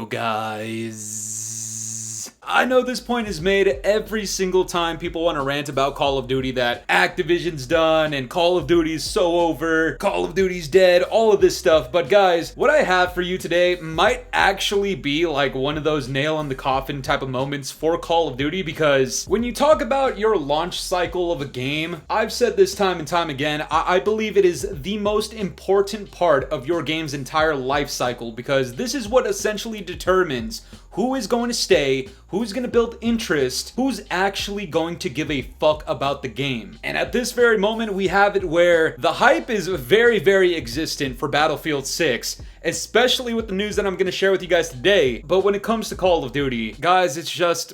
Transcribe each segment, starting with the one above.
Guys, I know this point is made every single time people want to rant about Call of Duty that Activision's done and Call of Duty's so over, Call of Duty's dead, all of this stuff. But guys, what I have for you today might actually be like one of those nail in the coffin type of moments for Call of Duty, because when you talk about your launch cycle of a game, I've said this time and time again, I believe it is the most important part of your game's entire life cycle, because this is what essentially determines who is going to stay, who's going to build interest, who's actually going to give a fuck about the game. And at this very moment, we have it where the hype is very, very existent for Battlefield 6, especially with the news that I'm going to share with you guys today. But when it comes to Call of Duty, guys, it's just...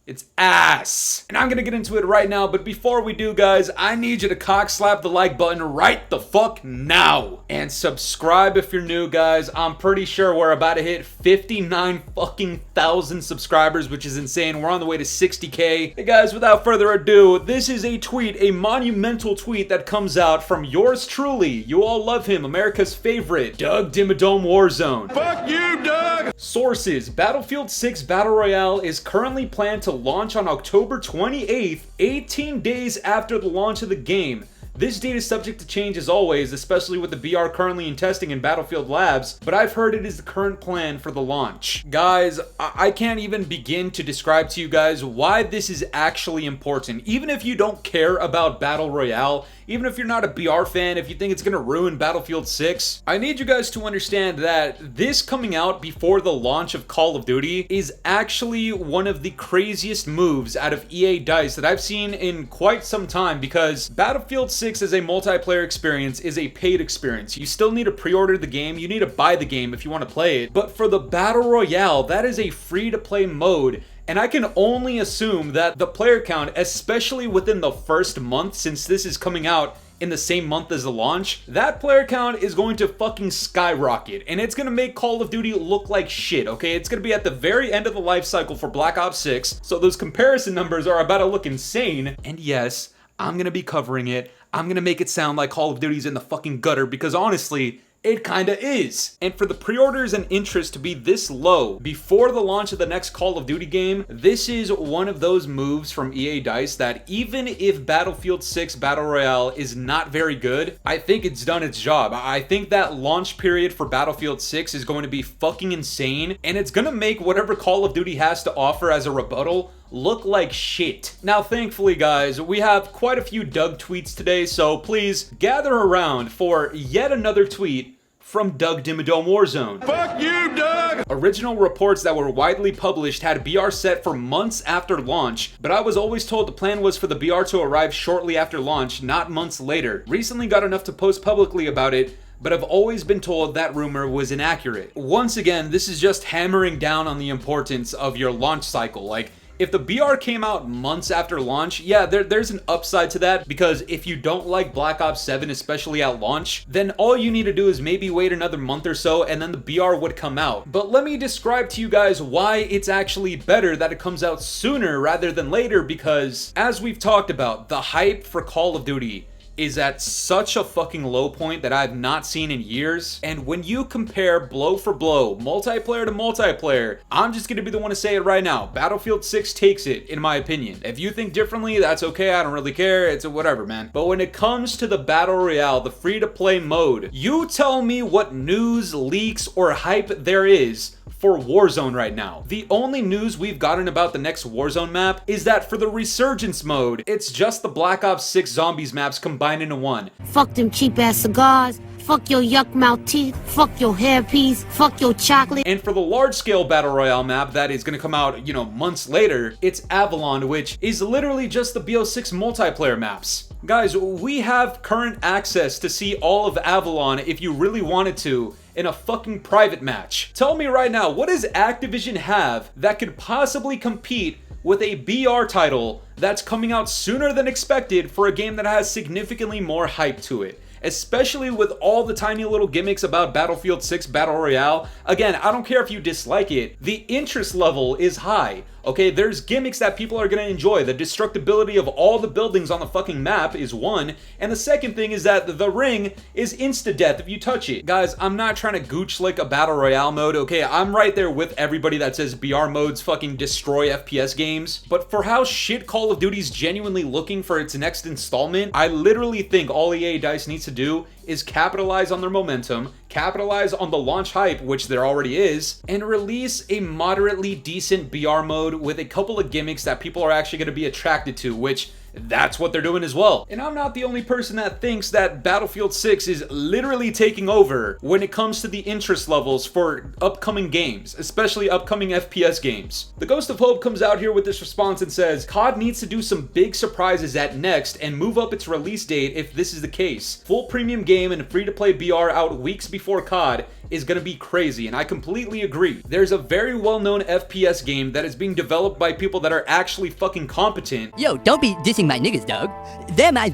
it's ass. And I'm gonna get into it right now, but before we do, guys, I need you to cock slap the like button right the fuck now. And subscribe if you're new, guys. I'm pretty sure we're about to hit 59,000 subscribers, which is insane. We're on the way to 60K. Hey guys, without further ado, this is a tweet, a monumental tweet that comes out from yours truly. You all love him, America's favorite, Doug Dimmadome Warzone. Fuck you, Doug! Sources: Battlefield 6 Battle Royale is currently planned to launch on October 28th, 18 days after the launch of the game. This date is subject to change as always, especially with the BR currently in testing in Battlefield Labs, but I've heard it is the current plan for the launch. Guys, I can't even begin to describe to you guys why this is actually important. Even if you don't care about Battle Royale, even if you're not a BR fan, if you think it's gonna ruin Battlefield 6, I need you guys to understand that this coming out before the launch of Call of Duty is actually one of the craziest moves out of EA DICE that I've seen in quite some time, because Battlefield 6 as a multiplayer experience is a paid experience. You still need to pre-order the game, you need to buy the game if you want to play it, but for the Battle Royale, that is a free-to-play mode. And I can only assume that the player count, especially within the first month, since this is coming out in the same month as the launch, that player count is going to fucking skyrocket, and it's gonna make Call of Duty look like shit, okay? It's gonna be at the very end of the life cycle for Black Ops 6, so those comparison numbers are about to look insane. And yes, I'm gonna be covering it. I'm gonna make it sound like Call of Duty's in the fucking gutter, because honestly, it kinda is. And for the pre-orders and interest to be this low before the launch of the next Call of Duty game, this is one of those moves from EA DICE that even if Battlefield 6 Battle Royale is not very good, I think it's done its job. I think that launch period for Battlefield 6 is going to be fucking insane, and it's gonna make whatever Call of Duty has to offer as a rebuttal look like shit. Now, thankfully, guys, we have quite a few Doug tweets today, so please gather around for yet another tweet from Doug Dimmadome Warzone. Fuck you, Doug! Original reports that were widely published had BR set for months after launch, but I was always told the plan was for the BR to arrive shortly after launch, not months later. Recently got enough to post publicly about it, but I've always been told that rumor was inaccurate. Once again, this is just hammering down on the importance of your launch cycle. Like, if the BR came out months after launch, yeah, there's an upside to that, because if you don't like Black Ops 7, especially at launch, then all you need to do is maybe wait another month or so and then the BR would come out. But let me describe to you guys why it's actually better that it comes out sooner rather than later, because as we've talked about, the hype for Call of Duty is at such a fucking low point that I've not seen in years. And when you compare blow for blow, multiplayer to multiplayer, I'm just gonna be the one to say it right now. Battlefield 6 takes it, in my opinion. If you think differently, that's okay, I don't really care, it's a whatever, man. But when it comes to the Battle Royale, the free-to-play mode, you tell me what news, leaks, or hype there is for Warzone right now. The only news we've gotten about the next Warzone map is that for the Resurgence mode, it's just the Black Ops 6 Zombies maps combined into one. Fuck them cheap ass cigars. Fuck your yuck mouth teeth. Fuck your hairpiece. Fuck your chocolate. And for the large scale Battle Royale map that is gonna come out, months later, it's Avalon, which is literally just the BO6 multiplayer maps. Guys, we have current access to see all of Avalon if you really wanted to in a fucking private match. Tell me right now, what does Activision have that could possibly compete with a BR title that's coming out sooner than expected for a game that has significantly more hype to it? Especially with all the tiny little gimmicks about Battlefield 6 Battle Royale. Again, I don't care if you dislike it, the interest level is high. Okay, there's gimmicks that people are gonna enjoy. The destructibility of all the buildings on the fucking map is one, and the second thing is that the ring is insta-death if you touch it. Guys, I'm not trying to gooch like a Battle Royale mode, okay? I'm right there with everybody that says BR modes fucking destroy FPS games, but for how shit Call of Duty's genuinely looking for its next installment, I literally think all EA DICE needs to do is capitalize on their momentum, capitalize on the launch hype, which there already is, and release a moderately decent BR mode with a couple of gimmicks that people are actually going to be attracted to, which that's what they're doing as well. And I'm not the only person that thinks that Battlefield 6 is literally taking over when it comes to the interest levels for upcoming games, especially upcoming FPS games. The Ghost of Hope comes out here with this response and says, COD needs to do some big surprises at Next and move up its release date if this is the case. Full premium game and free-to-play BR out weeks before COD is gonna be crazy, and I completely agree. There's a very well-known FPS game that is being developed by people that are actually fucking competent. Yo, don't be dissing my niggas, dog. They're my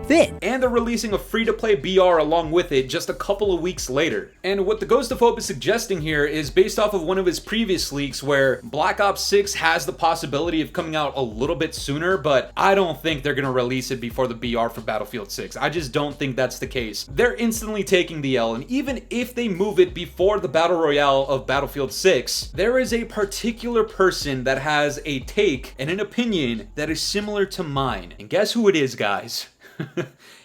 fit. And they're releasing a free-to-play BR along with it just a couple of weeks later. And what the Ghost of Hope is suggesting here is based off of one of his previous leaks where Black Ops 6 has the possibility of coming out a little bit sooner, but I don't think they're gonna release it before the BR for Battlefield 6. I just don't think that's the case. They're instantly taking the L, and even if they move it before the Battle Royale of Battlefield 6, there is a particular person that has a take and an opinion that is similar to mine. And guess who it is, guys?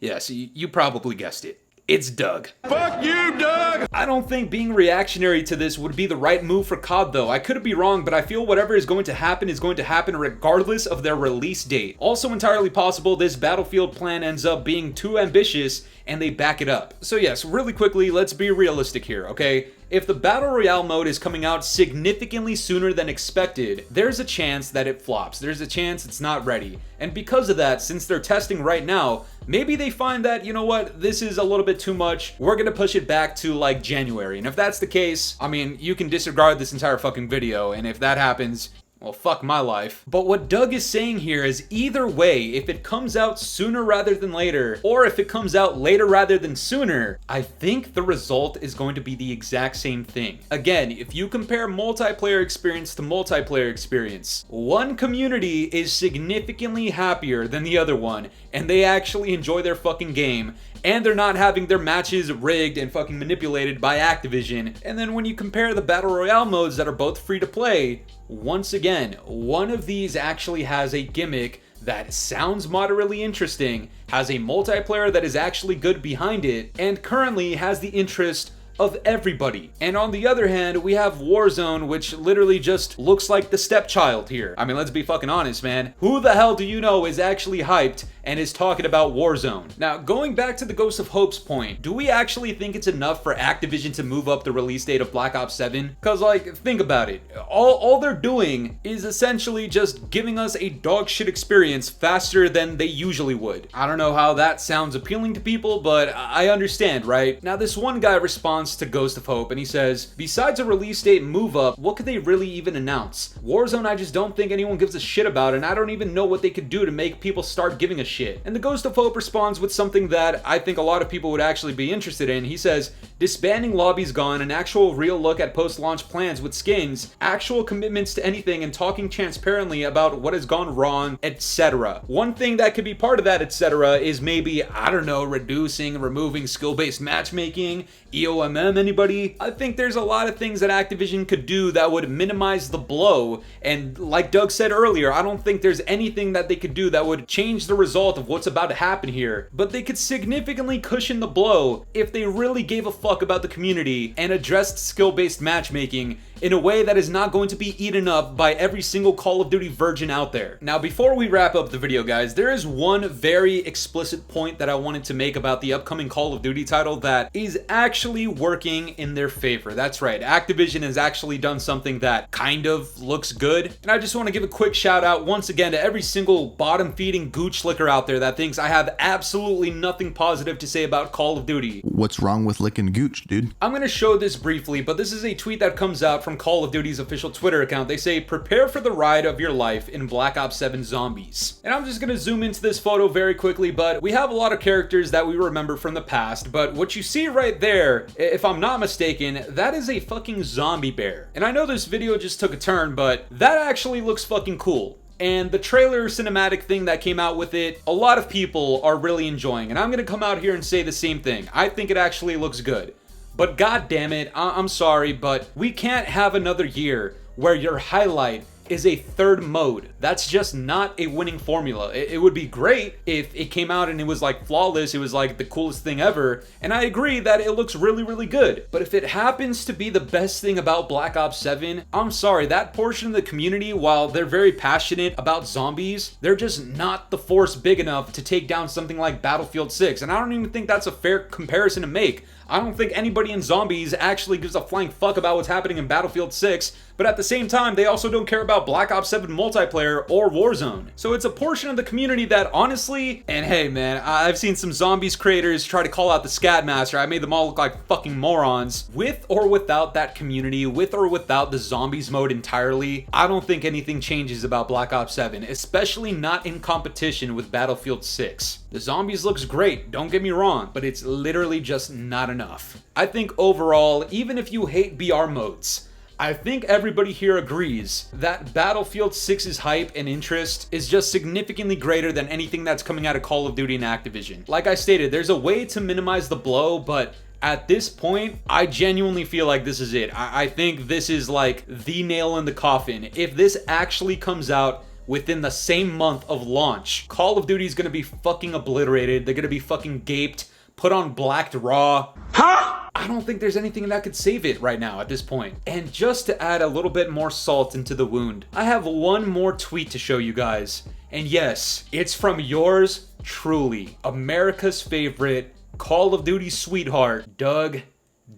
Yes, you probably guessed it. It's Doug. Fuck you, Doug! I don't think being reactionary to this would be the right move for COD though. I could be wrong, but I feel whatever is going to happen regardless of their release date. Also entirely possible this Battlefield plan ends up being too ambitious and they back it up. So yes, really quickly, let's be realistic here, okay? If the Battle Royale mode is coming out significantly sooner than expected, there's a chance that it flops. There's a chance it's not ready. And because of that, since they're testing right now, maybe they find that, you know what, this is a little bit too much. We're gonna push it back to like January. And if that's the case, I mean, you can disregard this entire fucking video. And if that happens, well, fuck my life. But what Doug is saying here is either way, if it comes out sooner rather than later, or if it comes out later rather than sooner, I think the result is going to be the exact same thing. Again, if you compare multiplayer experience to multiplayer experience, one community is significantly happier than the other one, and they actually enjoy their fucking game, and they're not having their matches rigged and fucking manipulated by Activision. And then when you compare the Battle Royale modes that are both free to play, once again, one of these actually has a gimmick that sounds moderately interesting, has a multiplayer that is actually good behind it, and currently has the interest of everybody. And on the other hand, we have Warzone, which literally just looks like the stepchild here. I mean, let's be fucking honest, man. Who the hell do you know is actually hyped and is talking about Warzone? Now, going back to the Ghost of Hope's point, do we actually think it's enough for Activision to move up the release date of Black Ops 7? Cause like, think about it. All they're doing is essentially just giving us a dog shit experience faster than they usually would. I don't know how that sounds appealing to people, but I understand, right? Now, this one guy responds to Ghost of Hope and he says, besides a release date move up, what could they really even announce? Warzone, I just don't think anyone gives a shit about, and I don't even know what they could do to make people start giving a shit. And the Ghost of Hope responds with something that I think a lot of people would actually be interested in. He says, disbanding lobbies gone, an actual real look at post-launch plans with skins, actual commitments to anything, and talking transparently about what has gone wrong, etc. One thing that could be part of that, etc. is maybe, I don't know, removing skill-based matchmaking, EOMM, anybody? I think there's a lot of things that Activision could do that would minimize the blow, and like Doug said earlier, I don't think there's anything that they could do that would change the result of what's about to happen here, but they could significantly cushion the blow if they really gave a fuck about the community and addressed skill-based matchmaking in a way that is not going to be eaten up by every single Call of Duty virgin out there. Now, before we wrap up the video, guys, there is one very explicit point that I wanted to make about the upcoming Call of Duty title that is actually working in their favor. That's right, Activision has actually done something that kind of looks good, and I just want to give a quick shout out once again to every single bottom-feeding gooch licker out there that thinks I have absolutely nothing positive to say about Call of Duty. What's wrong with licking gooch, dude? I'm going to show this briefly, but this is a tweet that comes out from from Call of Duty's official Twitter account. They say, prepare for the ride of your life in Black Ops 7 Zombies. And I'm just gonna zoom into this photo very quickly, but we have a lot of characters that we remember from the past, but what you see right there, if I'm not mistaken, that is a fucking zombie bear. And I know this video just took a turn, but that actually looks fucking cool. And the trailer cinematic thing that came out with it, a lot of people are really enjoying. And I'm gonna come out here and say the same thing. I think it actually looks good. But god damn it, I'm sorry, but we can't have another year where your highlight is a third mode. That's just not a winning formula. It would be great if it came out and it was like flawless, it was like the coolest thing ever, and I agree that it looks really, really good. But if it happens to be the best thing about Black Ops 7, I'm sorry, that portion of the community, while they're very passionate about zombies, they're just not the force big enough to take down something like Battlefield 6, and I don't even think that's a fair comparison to make. I don't think anybody in zombies actually gives a flying fuck about what's happening in Battlefield 6, but at the same time, they also don't care about Black Ops 7 multiplayer or Warzone. So it's a portion of the community that honestly, and hey man, I've seen some zombies creators try to call out the Scatmaster. I made them all look like fucking morons. With or without that community, with or without the zombies mode entirely, I don't think anything changes about Black Ops 7, especially not in competition with Battlefield 6. The zombies looks great, don't get me wrong, but it's literally just not enough. I think overall, even if you hate BR modes, I think everybody here agrees that Battlefield 6's hype and interest is just significantly greater than anything that's coming out of Call of Duty and Activision. Like I stated, there's a way to minimize the blow, but at this point, I genuinely feel like this is it. I think this is like the nail in the coffin. If this actually comes out within the same month of launch, Call of Duty is gonna be fucking obliterated. They're gonna be fucking gaped, put on blacked raw. Huh? I don't think there's anything that could save it right now at this point. And just to add a little bit more salt into the wound, I have one more tweet to show you guys. And yes, it's from yours truly, America's favorite Call of Duty sweetheart, Doug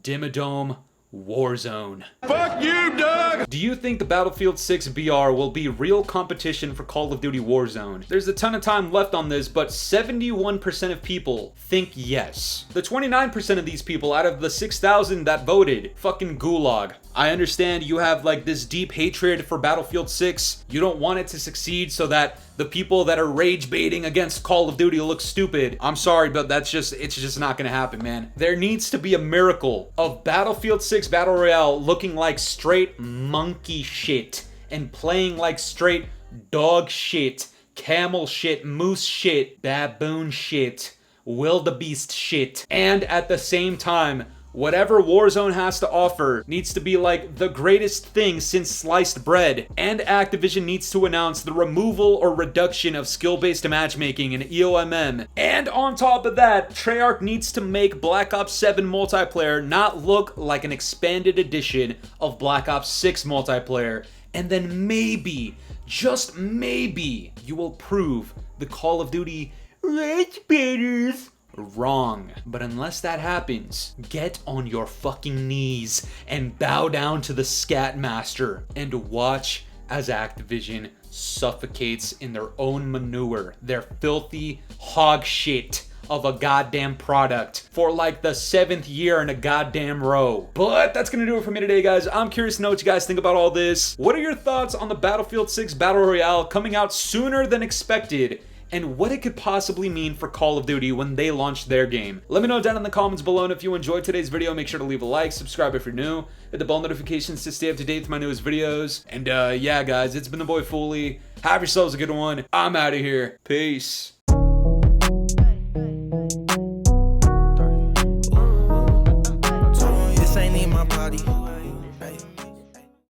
Dimmadome Warzone. Fuck you, Doug! Do you think the Battlefield 6 BR will be real competition for Call of Duty Warzone? There's a ton of time left on this, but 71% of people think yes. The 29% of these people out of the 6,000 that voted, fucking gulag. I understand you have like this deep hatred for Battlefield 6. You don't want it to succeed so that the people that are rage baiting against Call of Duty look stupid. I'm sorry, but it's just not gonna happen, man. There needs to be a miracle of Battlefield 6 Battle Royale looking like straight monkey shit and playing like straight dog shit, camel shit, moose shit, baboon shit, wildebeest shit, and at the same time, whatever Warzone has to offer needs to be like the greatest thing since sliced bread, and Activision needs to announce the removal or reduction of skill-based matchmaking in EOMM. And on top of that, Treyarch needs to make Black Ops 7 multiplayer not look like an expanded edition of Black Ops 6 multiplayer. And then maybe, just maybe, you will prove the Call of Duty rage baiters wrong. But unless that happens, get on your fucking knees and bow down to the Scatmaster and watch as Activision suffocates in their own manure, their filthy hog shit of a goddamn product for like the 7th year in a goddamn row. But that's gonna do it for me today, guys. I'm curious to know what you guys think about all this. What are your thoughts on the Battlefield 6 Battle Royale coming out sooner than expected, and what it could possibly mean for Call of Duty when they launch their game? Let me know down in the comments below, and if you enjoyed today's video, make sure to leave a like, subscribe if you're new, hit the bell notifications to stay up to date with my newest videos. And yeah guys, it's been the boy Fooly. Have yourselves a good one. I'm out of here. Peace. This ain't in my body.